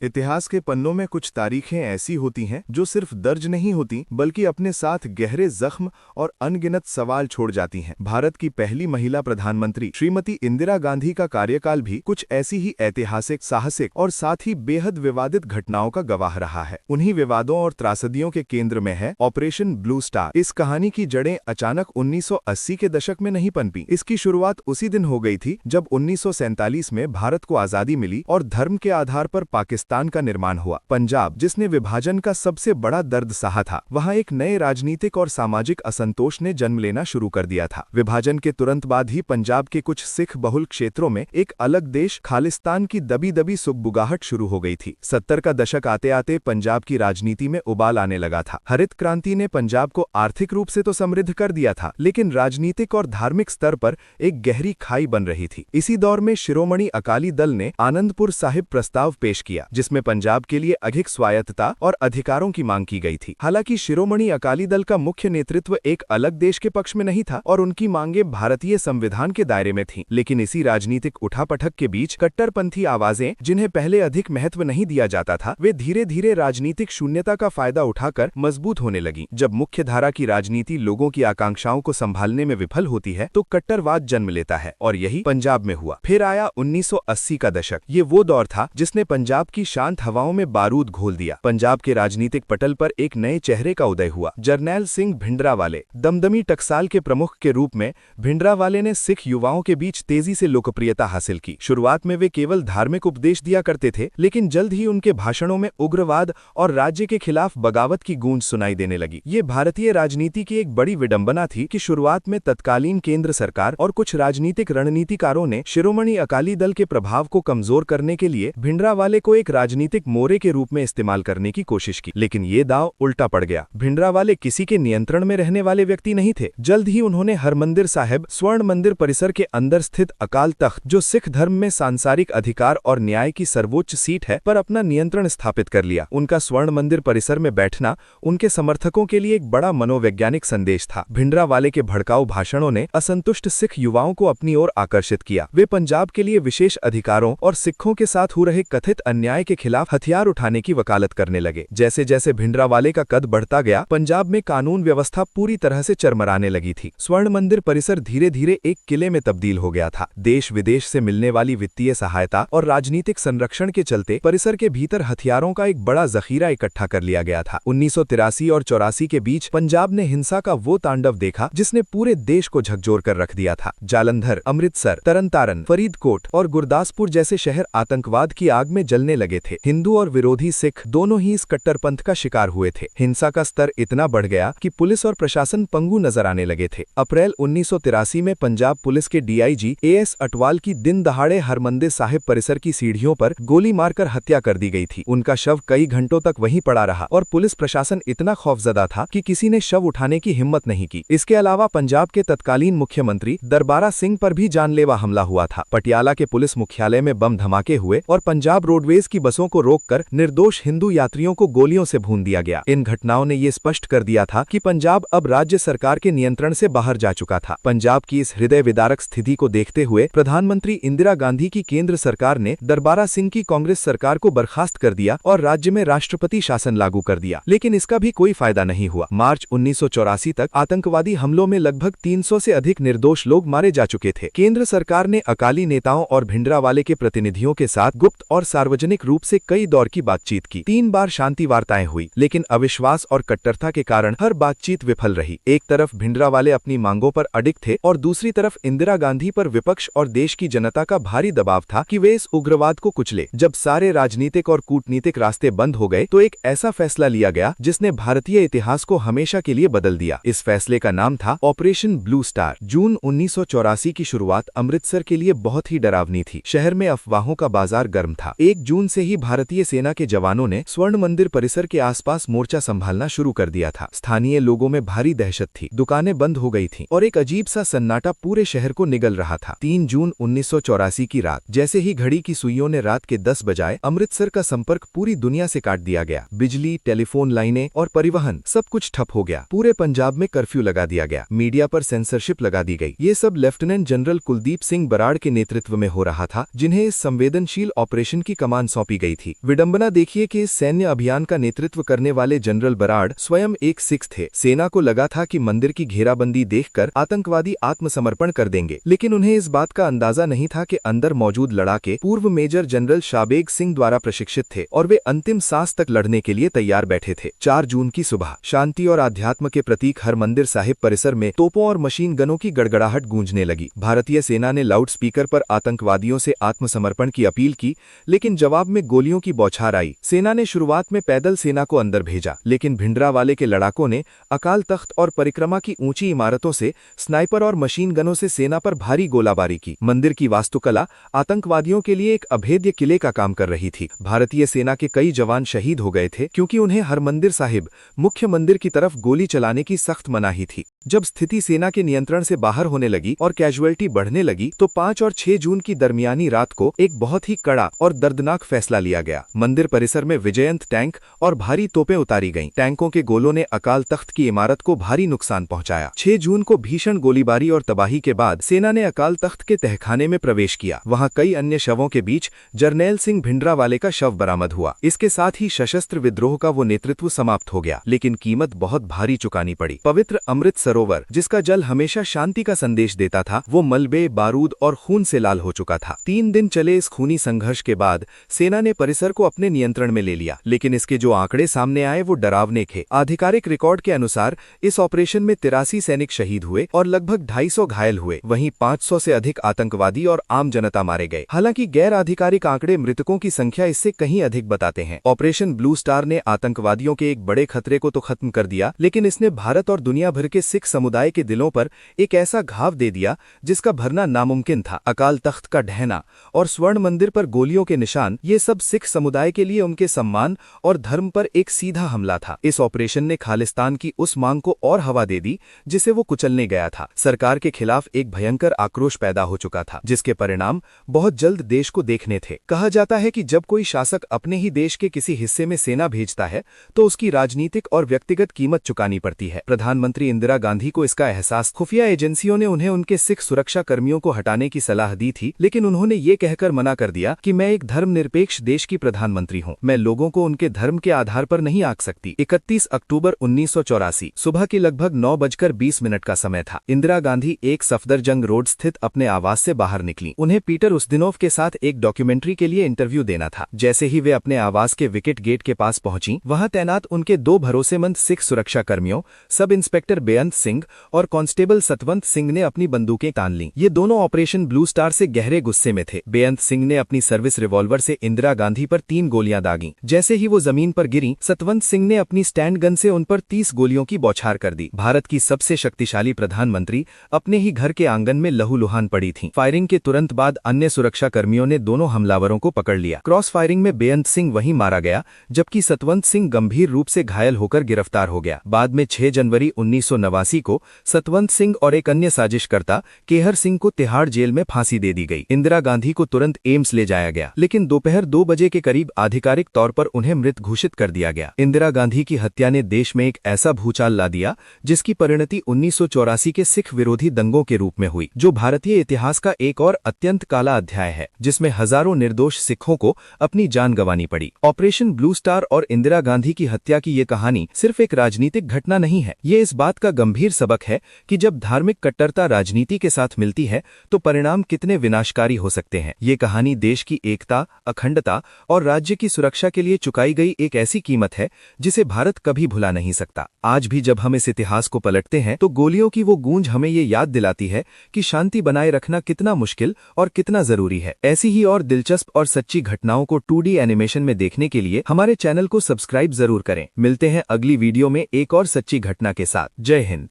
इतिहास के पन्नों में कुछ तारीखें ऐसी होती हैं जो सिर्फ दर्ज नहीं होती बल्कि अपने साथ गहरे जख्म और अनगिनत सवाल छोड़ जाती हैं। भारत की पहली महिला प्रधानमंत्री श्रीमती इंदिरा गांधी का कार्यकाल भी कुछ ऐसी ही ऐतिहासिक, साहसिक और साथ ही बेहद विवादित घटनाओं का गवाह रहा है। उन्हीं विवादों और त्रासदियों के केंद्र में है ऑपरेशन ब्लू स्टार। इस कहानी की जड़ें अचानक 1980 के दशक में नहीं पनपी। इसकी शुरुआत उसी दिन हो गई थी जब 1947 में भारत को आजादी मिली और धर्म के आधार पर पाकिस्तान का निर्माण हुआ। पंजाब, जिसने विभाजन का सबसे बड़ा दर्द सहा था, वहां एक नए राजनीतिक और सामाजिक असंतोष ने जन्म लेना शुरू कर दिया था। विभाजन के तुरंत बाद ही पंजाब के कुछ सिख बहुल क्षेत्रों में एक अलग देश खालिस्तान की दबी दबी सुगबुगाहट शुरू हो गई थी। 70 का दशक आते आते पंजाब की राजनीति में उबाल आने लगा था। हरित क्रांति ने पंजाब को आर्थिक रूप से तो समृद्ध कर दिया था, लेकिन राजनीतिक और धार्मिक स्तर पर एक गहरी खाई बन रही थी। इसी दौर में शिरोमणि अकाली दल ने आनंदपुर साहिब प्रस्ताव पेश किया, जिसमें पंजाब के लिए अधिक स्वायत्तता और अधिकारों की मांग की गई थी। हालांकि शिरोमणि अकाली दल का मुख्य नेतृत्व एक अलग देश के पक्ष में नहीं था और उनकी मांगे भारतीय संविधान के दायरे में थीं। लेकिन इसी राजनीतिक उठापटक के बीच कट्टरपंथी आवाजें, जिन्हें पहले अधिक महत्व नहीं दिया जाता था, वे धीरे धीरे राजनीतिक शून्यता का फायदा उठाकर मजबूत होने लगी। जब मुख्य धारा की राजनीति लोगों की आकांक्षाओं को संभालने में विफल होती है तो कट्टरवाद जन्म लेता है, और यही पंजाब में हुआ। फिर आया 1980 का दशक। ये वो दौर था जिसने पंजाब की शांत हवाओं में बारूद घोल दिया। पंजाब के राजनीतिक पटल पर एक नए चेहरे का उदय हुआ। जरनैल सिंह भिंडरावाले, दमदमी टकसाल के प्रमुख के रूप में भिंडरावाले ने सिख युवाओं के बीच तेजी से लोकप्रियता हासिल की। शुरुआत में वे केवल धार्मिक उपदेश दिया करते थे, लेकिन जल्द ही उनके भाषणों में उग्रवाद और राज्य के खिलाफ बगावत की गूंज सुनाई देने लगी। ये भारतीय राजनीति की एक बड़ी विडंबना थी कि शुरुआत में तत्कालीन केंद्र सरकार और कुछ राजनीतिक रणनीतिकारों ने शिरोमणि अकाली दल के प्रभाव को कमजोर करने के लिए भिंडरावाले को एक राजनीतिक मोरे के रूप में इस्तेमाल करने की कोशिश की, लेकिन ये दांव उल्टा पड़ गया। भिंडरावाले किसी के नियंत्रण में रहने वाले व्यक्ति नहीं थे। जल्द ही उन्होंने हरमंदिर साहिब स्वर्ण मंदिर परिसर के अंदर स्थित अकाल तख्त, जो सिख धर्म में सांसारिक अधिकार और न्याय की सर्वोच्च सीट है, पर अपना नियंत्रण स्थापित कर लिया। उनका स्वर्ण मंदिर परिसर में बैठना उनके समर्थकों के लिए एक बड़ा मनोवैज्ञानिक संदेश था। भिंडरावाले के भड़काऊ भाषणों ने असंतुष्ट सिख युवाओं को अपनी ओर आकर्षित किया। वे पंजाब के लिए विशेष अधिकारों और सिखों के साथ हो रहे कथित अन्याय के खिलाफ हथियार उठाने की वकालत करने लगे। जैसे जैसे भिंडरावाले का कद बढ़ता गया, पंजाब में कानून व्यवस्था पूरी तरह से चरमराने लगी थी। स्वर्ण मंदिर परिसर धीरे धीरे एक किले में तब्दील हो गया था। देश विदेश से मिलने वाली वित्तीय सहायता और राजनीतिक संरक्षण के चलते परिसर के भीतर हथियारों का एक बड़ा जखीरा इकट्ठा कर लिया गया था। 1983 और 84 के बीच पंजाब ने हिंसा का वो तांडव देखा जिसने पूरे देश को झकझोर कर रख दिया था। जालंधर, अमृतसर, तरनतारन, फरीदकोट और गुरदासपुर जैसे शहर आतंकवाद की आग में जलने लगे थे। हिंदू और विरोधी सिख दोनों ही इस कट्टरपंथ का शिकार हुए थे। हिंसा का स्तर इतना बढ़ गया कि पुलिस और प्रशासन पंगु नजर आने लगे थे। अप्रैल 1983 में पंजाब पुलिस के डीआईजी एएस अटवाल की दिन दहाड़े हरमंदिर साहिब परिसर की सीढ़ियों पर गोली मारकर हत्या कर दी गई थी। उनका शव कई घंटों तक वहीं पड़ा रहा और पुलिस प्रशासन इतना खौफजदा था कि किसी ने शव उठाने की हिम्मत नहीं की। इसके अलावा पंजाब के तत्कालीन मुख्यमंत्री दरबारा सिंह पर भी जानलेवा हमला हुआ था। पटियाला के पुलिस मुख्यालय में बम धमाके हुए और पंजाब रोडवेज की बसों को रोककर निर्दोष हिंदू यात्रियों को गोलियों से भून दिया गया। इन घटनाओं ने ये स्पष्ट कर दिया था कि पंजाब अब राज्य सरकार के नियंत्रण से बाहर जा चुका था। पंजाब की इस हृदय विदारक स्थिति को देखते हुए प्रधानमंत्री इंदिरा गांधी की केंद्र सरकार ने दरबारा सिंह की कांग्रेस सरकार को बर्खास्त कर दिया और राज्य में राष्ट्रपति शासन लागू कर दिया, लेकिन इसका भी कोई फायदा नहीं हुआ। मार्च 1984 तक आतंकवादी हमलों में लगभग 300 से अधिक निर्दोष लोग मारे जा चुके थे। केंद्र सरकार ने अकाली नेताओं और भिंडरावाले के प्रतिनिधियों के साथ गुप्त और सार्वजनिक रूप से कई दौर की बातचीत की। 3 बार शांति वार्ताएं हुई, लेकिन अविश्वास और कट्टरता के कारण हर बातचीत विफल रही। एक तरफ भिंडरावाले अपनी मांगों पर अडिग थे और दूसरी तरफ इंदिरा गांधी पर विपक्ष और देश की जनता का भारी दबाव था कि वे इस उग्रवाद को कुचले। जब सारे राजनीतिक और कूटनीतिक रास्ते बंद हो गए तो एक ऐसा फैसला लिया गया जिसने भारतीय इतिहास को हमेशा के लिए बदल दिया। इस फैसले का नाम था ऑपरेशन ब्लू स्टार। जून 1984 की शुरुआत अमृतसर के लिए बहुत ही डरावनी थी। शहर में अफवाहों का बाजार गर्म था। 1 जून से ही भारतीय सेना के जवानों ने स्वर्ण मंदिर परिसर के आसपास मोर्चा संभालना शुरू कर दिया था। स्थानीय लोगों में भारी दहशत थी, दुकानें बंद हो गई थीं और एक अजीब सा सन्नाटा पूरे शहर को निगल रहा था। 3 जून 1984 की रात, जैसे ही घड़ी की सुइयों ने रात के 10 बजाए, अमृतसर का संपर्क पूरी दुनिया से काट दिया गया। बिजली, टेलीफोन लाइनें और परिवहन सब कुछ ठप हो गया। पूरे पंजाब में कर्फ्यू लगा दिया गया। मीडिया पर सेंसरशिप लगा दी गई। ये सब लेफ्टिनेंट जनरल कुलदीप सिंह बराड़ के नेतृत्व में हो रहा था, जिन्हें इस संवेदनशील ऑपरेशन की कमान सौंपी सौंपी गई थी। विडंबना देखिए कि इस सैन्य अभियान का नेतृत्व करने वाले जनरल बराड़ स्वयं एक सिख थे। सेना को लगा था कि मंदिर की घेराबंदी देखकर आतंकवादी आत्मसमर्पण कर देंगे, लेकिन उन्हें इस बात का अंदाजा नहीं था कि अंदर मौजूद लड़ाके पूर्व मेजर जनरल शाबेग सिंह द्वारा प्रशिक्षित थे और वे अंतिम सांस तक लड़ने के लिए तैयार बैठे थे। 4 जून की सुबह शांति और आध्यात्म के प्रतीक हरमंदिर साहिब परिसर में तोपों और मशीन गनों की गड़गड़ाहट गूंजने लगी। भारतीय सेना ने लाउडस्पीकर पर आतंकवादियों से आत्मसमर्पण की अपील की, लेकिन जवाब में गोलियों की बौछार आई। सेना ने शुरुआत में पैदल सेना को अंदर भेजा, लेकिन भिंडरावाले के लड़ाकों ने अकाल तख्त और परिक्रमा की ऊंची इमारतों से स्नाइपर और मशीन गनों से सेना पर भारी गोलाबारी की। मंदिर की वास्तुकला आतंकवादियों के लिए एक अभेद्य किले का काम कर रही थी। भारतीय सेना के कई जवान शहीद हो गए थे क्योंकि उन्हें हरमंदिर साहिब मुख्य मंदिर की तरफ गोली चलाने की सख्त मनाही थी। जब स्थिति सेना के नियंत्रण से बाहर होने लगी और कैजुअल्टी बढ़ने लगी तो 5 और 6 जून की दरमियानी रात को एक बहुत ही कड़ा और दर्दनाक फैसला लिया गया। मंदिर परिसर में विजयंत टैंक और भारी तोपें उतारी गईं। टैंकों के गोलों ने अकाल तख्त की इमारत को भारी नुकसान पहुंचाया। 6 जून को भीषण गोलीबारी और तबाही के बाद सेना ने अकाल तख्त के तहखाने में प्रवेश किया। वहां कई अन्य शवों के बीच जरनैल सिंह भिंडरावाले का शव बरामद हुआ। इसके साथ ही सशस्त्र विद्रोह का वो नेतृत्व समाप्त हो गया, लेकिन कीमत बहुत भारी चुकानी पड़ी। पवित्र अमृत सरोवर, जिसका जल हमेशा शांति का संदेश देता था, वो मलबे, बारूद और खून से लाल हो चुका था। 3 दिन चले इस खूनी संघर्ष के बाद सेना ने परिसर को अपने नियंत्रण में ले लिया, लेकिन इसके जो आंकड़े सामने आए वो डरावने थे। आधिकारिक रिकॉर्ड के अनुसार इस ऑपरेशन में 83 सैनिक शहीद हुए और लगभग 250 घायल हुए। वहीं 500 से अधिक आतंकवादी और आम जनता मारे गए। हालांकि गैर आधिकारिक आंकड़े मृतकों की संख्या इससे कहीं अधिक बताते हैं। ऑपरेशन ब्लू स्टार ने आतंकवादियों के एक बड़े खतरे को तो खत्म कर दिया, लेकिन इसने भारत और दुनिया भर के सिख समुदाय के दिलों पर एक ऐसा घाव दे दिया जिसका भरना नामुमकिन था। अकाल तख्त का ढहना और स्वर्ण मंदिर पर गोलियों के निशान, ये सब सिख समुदाय के लिए उनके सम्मान और धर्म पर एक सीधा हमला था। इस ऑपरेशन ने खालिस्तान की उस मांग को और हवा दे दी जिसे वो कुचलने गया था। सरकार के खिलाफ एक भयंकर आक्रोश पैदा हो चुका था, जिसके परिणाम बहुत जल्द देश को देखने थे। कहा जाता है कि जब कोई शासक अपने ही देश के किसी हिस्से में सेना भेजता है तो उसकी राजनीतिक और व्यक्तिगत कीमत चुकानी पड़ती है। प्रधानमंत्री इंदिरा गांधी को इसका एहसास, खुफिया एजेंसियों ने उन्हें उनके सिख सुरक्षा कर्मियों को हटाने की सलाह दी थी, लेकिन उन्होंने ये कहकर मना कर दिया कि मैं एक धर्मनिरपेक्ष देश की प्रधानमंत्री हूं, मैं लोगों को उनके धर्म के आधार पर नहीं आंक सकती। 31 अक्टूबर 1984 सुबह की लगभग 9:20 का समय था। इंदिरा गांधी एक सफदरजंग रोड स्थित अपने आवास से बाहर निकली। उन्हें पीटर उस्दिनोव के साथ एक डॉक्यूमेंट्री के लिए इंटरव्यू देना था। जैसे ही वे अपने आवास के विकेट गेट के पास पहुंची, वहां तैनात उनके 2 भरोसेमंद सिख सुरक्षा कर्मियों, सब इंस्पेक्टर बेअंत सिंह और कांस्टेबल सतवंत सिंह ने अपनी बंदूकें तान लीं। ये दोनों ऑपरेशन ब्लू स्टार से गहरे गुस्से में थे। बेअंत सिंह ने अपनी सर्विस रिवॉल्वर से इंदिरा गांधी पर 3 गोलियां दागीं। जैसे ही वो जमीन पर गिरी, सतवंत सिंह ने अपनी स्टैंड गन से उन पर 30 गोलियों की बौछार कर दी। भारत की सबसे शक्तिशाली प्रधानमंत्री अपने ही घर के आंगन में लहूलुहान पड़ी थीं। फायरिंग के तुरंत बाद अन्य सुरक्षा कर्मियों ने दोनों हमलावरों को पकड़ लिया। क्रॉस फायरिंग में बेअंत सिंह वहीं मारा गया, जबकि सतवंत सिंह गंभीर रूप से घायल होकर गिरफ्तार हो गया। बाद में 6 जनवरी 1989 को सतवंत सिंह और एक अन्य साजिशकर्ता केहर सिंह को तिहाड़ जेल में फांसी दे दी गई। इंदिरा गांधी को तुरंत एम्स ले जाया गया, लेकिन दोपहर 2 बजे के करीब आधिकारिक तौर पर उन्हें मृत घोषित कर दिया गया। इंदिरा गांधी की हत्या ने देश में एक ऐसा भूचाल ला दिया जिसकी परिणति 1984 के सिख विरोधी दंगों के रूप में हुई, जो भारतीय इतिहास का एक और अत्यंत काला अध्याय है, जिसमें हजारों निर्दोष सिखों को अपनी जान गंवानी पड़ी। ऑपरेशन ब्लू स्टार और इंदिरा गांधी की हत्या की ये कहानी सिर्फ एक राजनीतिक घटना नहीं है, ये इस बात का गंभीर सबक है कि जब धार्मिक कट्टरता राजनीति के साथ मिलती है तो परिणाम कितने विनाशकारी हो सकते हैं। ये कहानी देश की एकता, अखंडता और राज्य की सुरक्षा के लिए चुकाई गई एक ऐसी कीमत है जिसे भारत कभी भुला नहीं सकता। आज भी जब हम इस इतिहास को पलटते हैं तो गोलियों की वो गूंज हमें ये याद दिलाती है कि शांति बनाए रखना कितना मुश्किल और कितना जरूरी है। ऐसी ही और दिलचस्प और सच्ची घटनाओं को 2D एनिमेशन में देखने के लिए हमारे चैनल को सब्सक्राइब जरूर करें। मिलते हैं अगली वीडियो में एक और सच्ची घटना के साथ। जय हिंद।